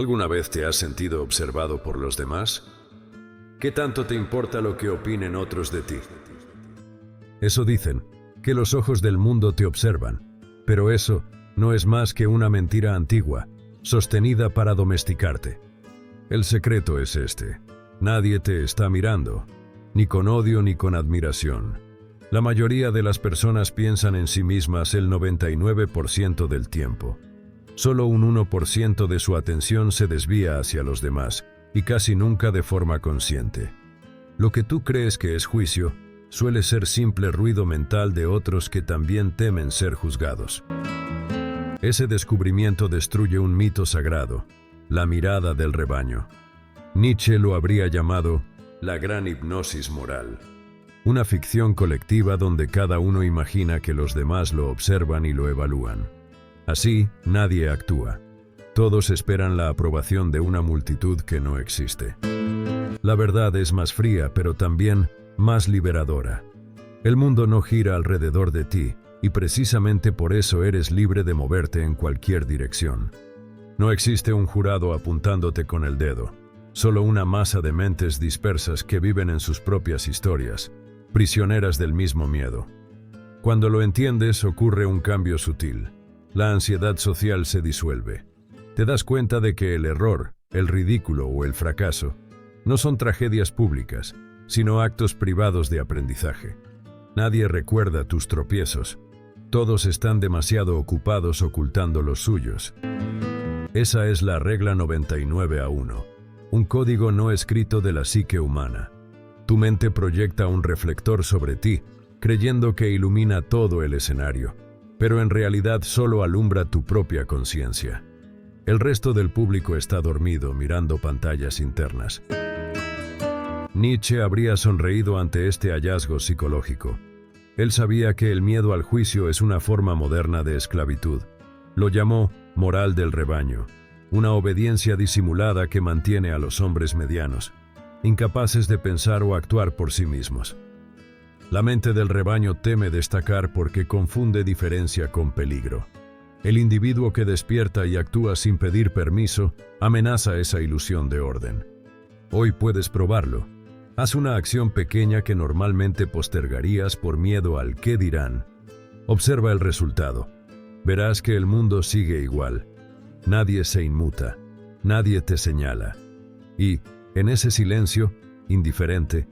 ¿Alguna vez te has sentido observado por los demás? ¿Qué tanto te importa lo que opinen otros de ti? Eso dicen, que los ojos del mundo te observan, pero eso no es más que una mentira antigua, sostenida para domesticarte. El secreto es este: nadie te está mirando, ni con odio ni con admiración. La mayoría de las personas piensan en sí mismas el 99% del tiempo. Solo un 1% de su atención se desvía hacia los demás, y casi nunca de forma consciente. Lo que tú crees que es juicio, suele ser simple ruido mental de otros que también temen ser juzgados. Ese descubrimiento destruye un mito sagrado, la mirada del rebaño. Nietzsche lo habría llamado la gran hipnosis moral. Una ficción colectiva donde cada uno imagina que los demás lo observan y lo evalúan. Así, nadie actúa. Todos esperan la aprobación de una multitud que no existe. La verdad es más fría, pero también más liberadora. El mundo no gira alrededor de ti, y precisamente por eso eres libre de moverte en cualquier dirección. No existe un jurado apuntándote con el dedo, solo una masa de mentes dispersas que viven en sus propias historias, prisioneras del mismo miedo. Cuando lo entiendes, ocurre un cambio sutil. La ansiedad social se disuelve. Te das cuenta de que el error, el ridículo o el fracaso no son tragedias públicas, sino actos privados de aprendizaje. Nadie recuerda tus tropiezos. Todos están demasiado ocupados ocultando los suyos. Esa es la regla 99-1, un código no escrito de la psique humana. Tu mente proyecta un reflector sobre ti, creyendo que ilumina todo el escenario, pero en realidad solo alumbra tu propia conciencia. El resto del público está dormido mirando pantallas internas. Nietzsche habría sonreído ante este hallazgo psicológico. Él sabía que el miedo al juicio es una forma moderna de esclavitud. Lo llamó moral del rebaño, una obediencia disimulada que mantiene a los hombres medianos, incapaces de pensar o actuar por sí mismos. La mente del rebaño teme destacar porque confunde diferencia con peligro. El individuo que despierta y actúa sin pedir permiso amenaza esa ilusión de orden. Hoy puedes probarlo. Haz una acción pequeña que normalmente postergarías por miedo al qué dirán. Observa el resultado. Verás que el mundo sigue igual. Nadie se inmuta. Nadie te señala. Y, en ese silencio, indiferente,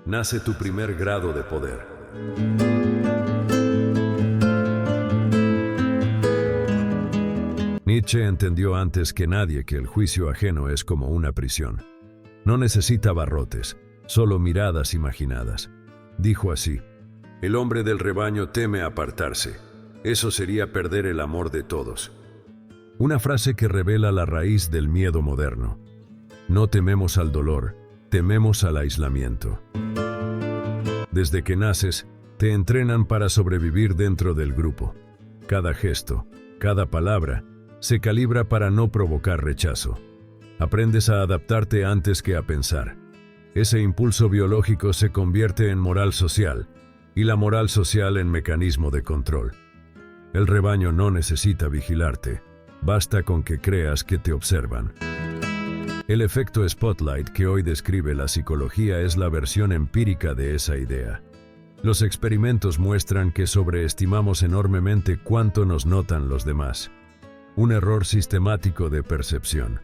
nace tu primer grado de poder. Nietzsche entendió antes que nadie que el juicio ajeno es como una prisión. No necesita barrotes, solo miradas imaginadas. Dijo así: el hombre del rebaño teme apartarse. Eso sería perder el amor de todos. Una frase que revela la raíz del miedo moderno. No tememos al dolor, tememos al aislamiento. Desde que naces, te entrenan para sobrevivir dentro del grupo. Cada gesto, cada palabra, se calibra para no provocar rechazo. Aprendes a adaptarte antes que a pensar. Ese impulso biológico se convierte en moral social, y la moral social en mecanismo de control. El rebaño no necesita vigilarte, basta con que creas que te observan. El efecto spotlight que hoy describe la psicología es la versión empírica de esa idea. Los experimentos muestran que sobreestimamos enormemente cuánto nos notan los demás. Un error sistemático de percepción.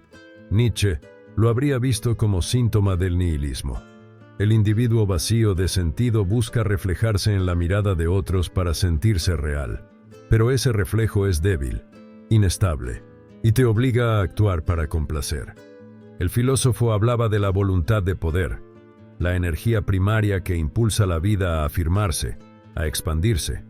Nietzsche lo habría visto como síntoma del nihilismo. El individuo vacío de sentido busca reflejarse en la mirada de otros para sentirse real. Pero ese reflejo es débil, inestable, y te obliga a actuar para complacer. El filósofo hablaba de la voluntad de poder, la energía primaria que impulsa la vida a afirmarse, a expandirse.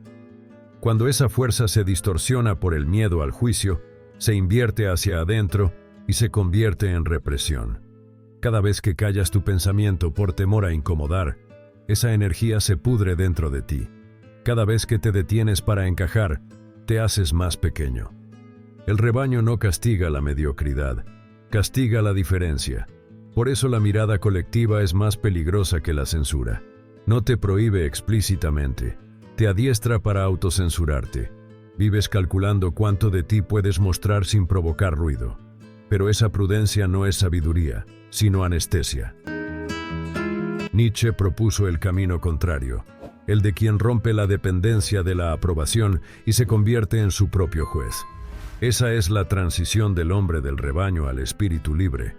Cuando esa fuerza se distorsiona por el miedo al juicio, se invierte hacia adentro y se convierte en represión. Cada vez que callas tu pensamiento por temor a incomodar, esa energía se pudre dentro de ti. Cada vez que te detienes para encajar, te haces más pequeño. El rebaño no castiga la mediocridad, castiga la diferencia. Por eso la mirada colectiva es más peligrosa que la censura. No te prohíbe explícitamente, te adiestra para autocensurarte. Vives calculando cuánto de ti puedes mostrar sin provocar ruido. pero esa prudencia no es sabiduría, sino anestesia. Nietzsche propuso el camino contrario, el de quien rompe la dependencia de la aprobación y se convierte en su propio juez. Esa es la transición del hombre del rebaño al espíritu libre.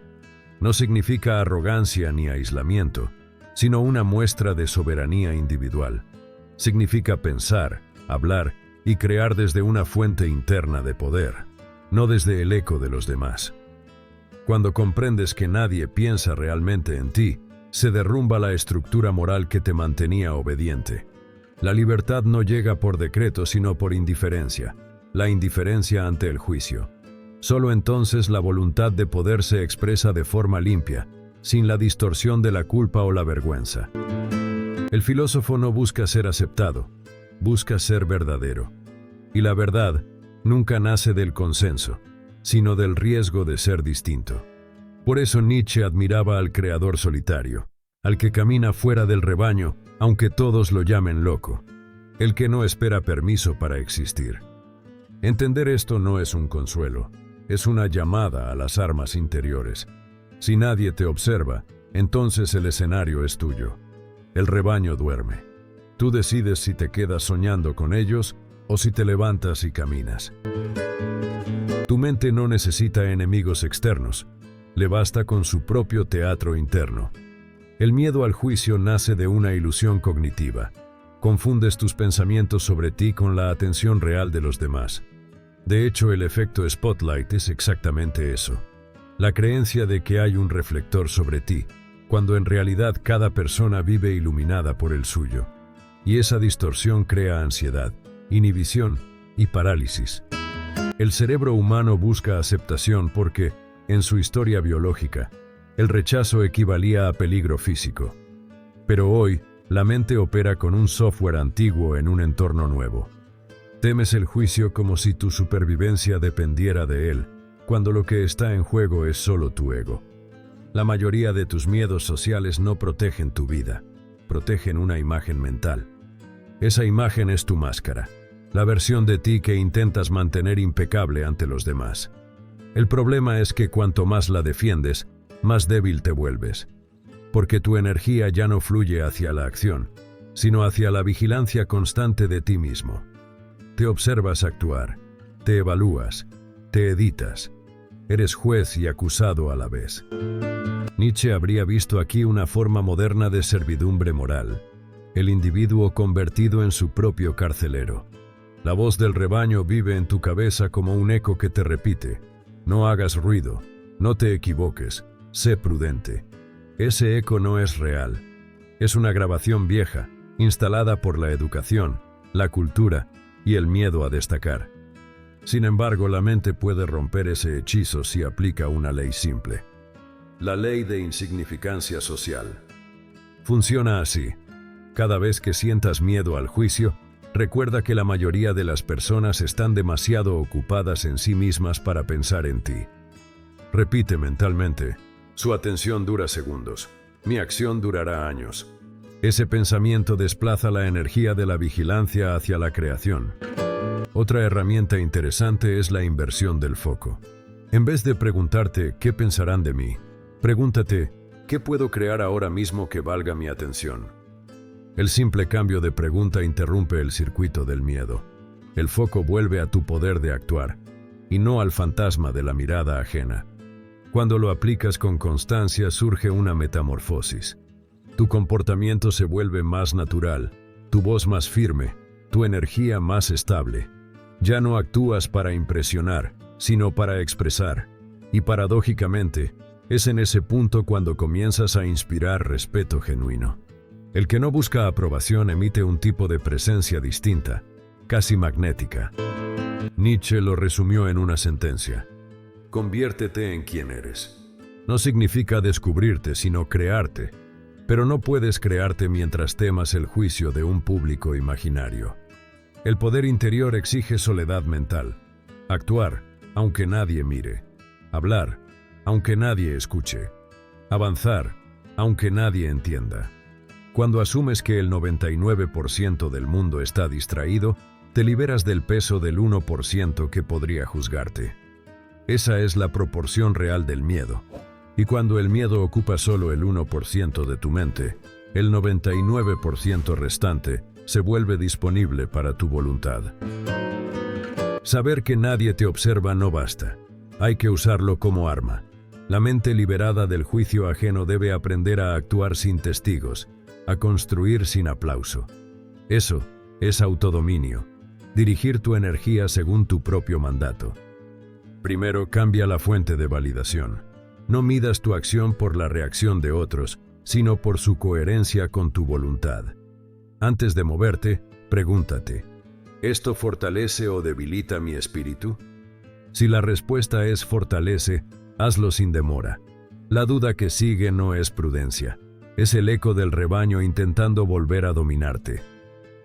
No significa arrogancia ni aislamiento, sino una muestra de soberanía individual. Significa pensar, hablar y crear desde una fuente interna de poder, no desde el eco de los demás. Cuando comprendes que nadie piensa realmente en ti, se derrumba la estructura moral que te mantenía obediente. La libertad no llega por decreto, sino por indiferencia, la indiferencia ante el juicio. Solo entonces la voluntad de poder se expresa de forma limpia, sin la distorsión de la culpa o la vergüenza. El filósofo no busca ser aceptado, busca ser verdadero. Y la verdad nunca nace del consenso, sino del riesgo de ser distinto. Por eso Nietzsche admiraba al creador solitario, al que camina fuera del rebaño, aunque todos lo llamen loco, el que no espera permiso para existir. Entender esto no es un consuelo, es una llamada a las armas interiores. Si nadie te observa, entonces el escenario es tuyo. El rebaño duerme. Tú decides si te quedas soñando con ellos o si te levantas y caminas. Tu mente no necesita enemigos externos, le basta con su propio teatro interno. El miedo al juicio nace de una ilusión cognitiva. Confundes tus pensamientos sobre ti con la atención real de los demás. De hecho, el efecto spotlight es exactamente eso. La creencia de que hay un reflector sobre ti, cuando en realidad cada persona vive iluminada por el suyo. Y esa distorsión crea ansiedad, inhibición y parálisis. El cerebro humano busca aceptación porque, en su historia biológica, el rechazo equivalía a peligro físico. Pero hoy, la mente opera con un software antiguo en un entorno nuevo. Temes el juicio como si tu supervivencia dependiera de él, cuando lo que está en juego es solo tu ego. La mayoría de tus miedos sociales no protegen tu vida, protegen una imagen mental. Esa imagen es tu máscara, la versión de ti que intentas mantener impecable ante los demás. El problema es que cuanto más la defiendes, más débil te vuelves, porque tu energía ya no fluye hacia la acción, sino hacia la vigilancia constante de ti mismo. Te observas actuar, te evalúas, te editas. Eres juez y acusado a la vez. Nietzsche habría visto aquí una forma moderna de servidumbre moral, el individuo convertido en su propio carcelero. La voz del rebaño vive en tu cabeza como un eco que te repite: no hagas ruido, no te equivoques, sé prudente. Ese eco no es real. Es una grabación vieja, instalada por la educación, la cultura y el miedo a destacar. Sin embargo, la mente puede romper ese hechizo si aplica una ley simple. La ley de insignificancia social. Funciona así. Cada vez que sientas miedo al juicio, recuerda que la mayoría de las personas están demasiado ocupadas en sí mismas para pensar en ti. Repite mentalmente: su atención dura segundos, mi acción durará años. Ese pensamiento desplaza la energía de la vigilancia hacia la creación. Otra herramienta interesante es la inversión del foco. En vez de preguntarte ¿qué pensarán de mí?, pregúntate ¿qué puedo crear ahora mismo que valga mi atención? El simple cambio de pregunta interrumpe el circuito del miedo. El foco vuelve a tu poder de actuar, y no al fantasma de la mirada ajena. Cuando lo aplicas con constancia, surge una metamorfosis. Tu comportamiento se vuelve más natural, tu voz más firme, tu energía más estable. Ya no actúas para impresionar, sino para expresar. Y paradójicamente, es en ese punto cuando comienzas a inspirar respeto genuino. El que no busca aprobación emite un tipo de presencia distinta, casi magnética. Nietzsche lo resumió en una sentencia: conviértete en quien eres. No significa descubrirte, sino crearte. Pero no puedes crearte mientras temas el juicio de un público imaginario. El poder interior exige soledad mental. Actuar, aunque nadie mire. Hablar, aunque nadie escuche. Avanzar, aunque nadie entienda. Cuando asumes que el 99% del mundo está distraído, te liberas del peso del 1% que podría juzgarte. Esa es la proporción real del miedo. Y cuando el miedo ocupa solo el 1% de tu mente, el 99% restante se vuelve disponible para tu voluntad. Saber que nadie te observa no basta. Hay que usarlo como arma. La mente liberada del juicio ajeno debe aprender a actuar sin testigos, a construir sin aplauso. Eso es autodominio. Dirigir tu energía según tu propio mandato. Primero, cambia la fuente de validación. No midas tu acción por la reacción de otros, sino por su coherencia con tu voluntad. Antes de moverte, pregúntate, ¿esto fortalece o debilita mi espíritu? Si la respuesta es fortalece, hazlo sin demora. La duda que sigue no es prudencia, es el eco del rebaño intentando volver a dominarte.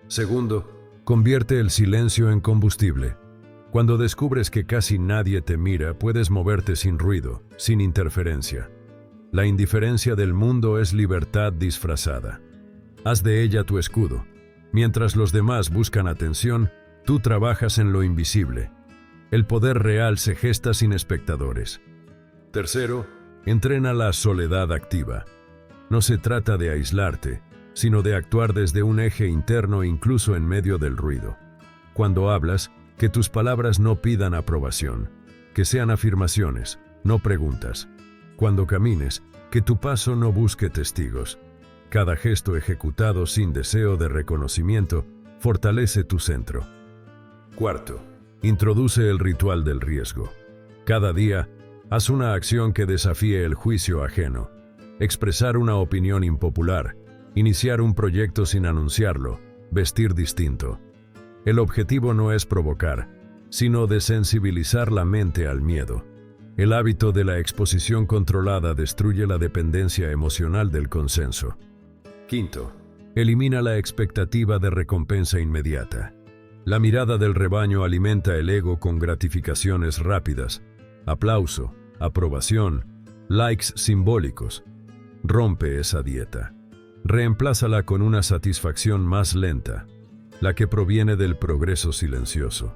Segundo, convierte el silencio en combustible. Cuando descubres que casi nadie te mira, puedes moverte sin ruido, sin interferencia. La indiferencia del mundo es libertad disfrazada. Haz de ella tu escudo. Mientras los demás buscan atención, tú trabajas en lo invisible. El poder real se gesta sin espectadores. Tercero, entrena la soledad activa. No se trata de aislarte, sino de actuar desde un eje interno incluso en medio del ruido. Cuando hablas, que tus palabras no pidan aprobación, que sean afirmaciones, no preguntas. Cuando camines, que tu paso no busque testigos. Cada gesto ejecutado sin deseo de reconocimiento fortalece tu centro. Cuarto, introduce el ritual del riesgo. Cada día, haz una acción que desafíe el juicio ajeno. Expresar una opinión impopular, iniciar un proyecto sin anunciarlo, vestir distinto. El objetivo no es provocar, sino desensibilizar la mente al miedo. El hábito de la exposición controlada destruye la dependencia emocional del consenso. Quinto, elimina la expectativa de recompensa inmediata. La mirada del rebaño alimenta el ego con gratificaciones rápidas, aplauso, aprobación, likes simbólicos. Rompe esa dieta. Reemplázala con una satisfacción más lenta, la que proviene del progreso silencioso.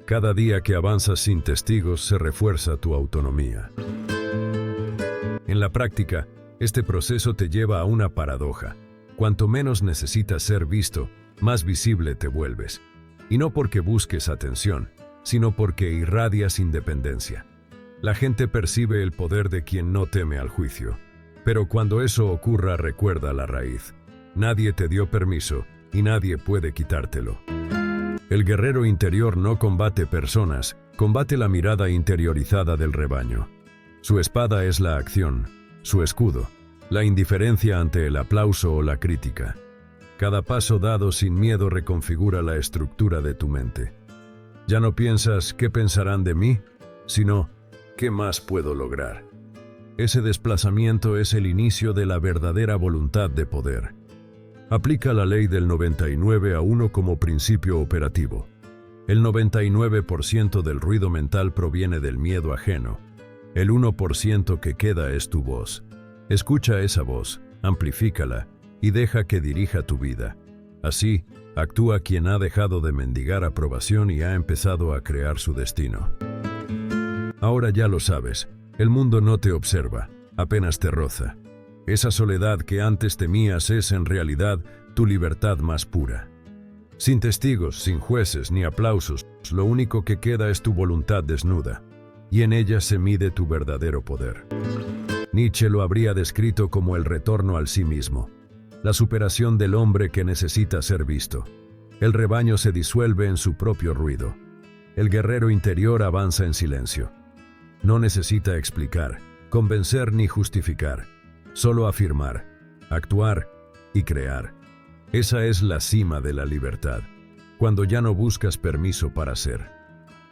Cada día que avanzas sin testigos se refuerza tu autonomía. En la práctica, este proceso te lleva a una paradoja. Cuanto menos necesitas ser visto, más visible te vuelves. Y no porque busques atención, sino porque irradias independencia. La gente percibe el poder de quien no teme al juicio. Pero cuando eso ocurra, recuerda la raíz. Nadie te dio permiso y nadie puede quitártelo. El guerrero interior no combate personas, combate la mirada interiorizada del rebaño. Su espada es la acción, su escudo, la indiferencia ante el aplauso o la crítica. Cada paso dado sin miedo reconfigura la estructura de tu mente. Ya no piensas ¿qué pensarán de mí?, sino ¿qué más puedo lograr? Ese desplazamiento es el inicio de la verdadera voluntad de poder. Aplica la ley del 99-1 como principio operativo. El 99% del ruido mental proviene del miedo ajeno. El 1% que queda es tu voz. Escucha esa voz, amplifícala y deja que dirija tu vida. Así, actúa quien ha dejado de mendigar aprobación y ha empezado a crear su destino. Ahora ya lo sabes, el mundo no te observa, apenas te roza. Esa soledad que antes temías es en realidad tu libertad más pura. Sin testigos, sin jueces ni aplausos, lo único que queda es tu voluntad desnuda, y en ella se mide tu verdadero poder. Nietzsche lo habría descrito como el retorno al sí mismo, la superación del hombre que necesita ser visto. El rebaño se disuelve en su propio ruido. El guerrero interior avanza en silencio. No necesita explicar, convencer ni justificar. Solo afirmar, actuar y crear. Esa es la cima de la libertad, cuando ya no buscas permiso para ser.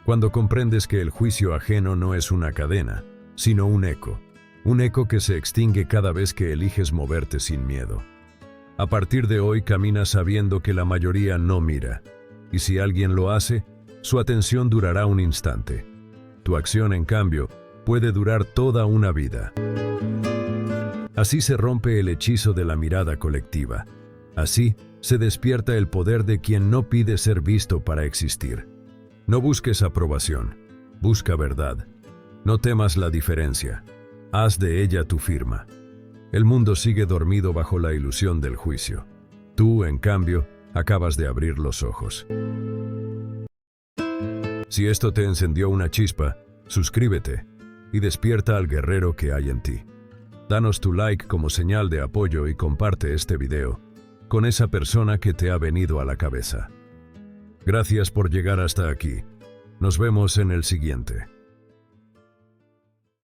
Cuando comprendes que el juicio ajeno no es una cadena, sino un eco que se extingue cada vez que eliges moverte sin miedo. A partir de hoy caminas sabiendo que la mayoría no mira, y si alguien lo hace, su atención durará un instante. Tu acción, en cambio, puede durar toda una vida. Así se rompe el hechizo de la mirada colectiva. Así se despierta el poder de quien no pide ser visto para existir. No busques aprobación, busca verdad. No temas la diferencia. Haz de ella tu firma. El mundo sigue dormido bajo la ilusión del juicio. Tú, en cambio, acabas de abrir los ojos. Si esto te encendió una chispa, suscríbete y despierta al guerrero que hay en ti. Danos tu like como señal de apoyo y comparte este video con esa persona que te ha venido a la cabeza. Gracias por llegar hasta aquí. Nos vemos en el siguiente.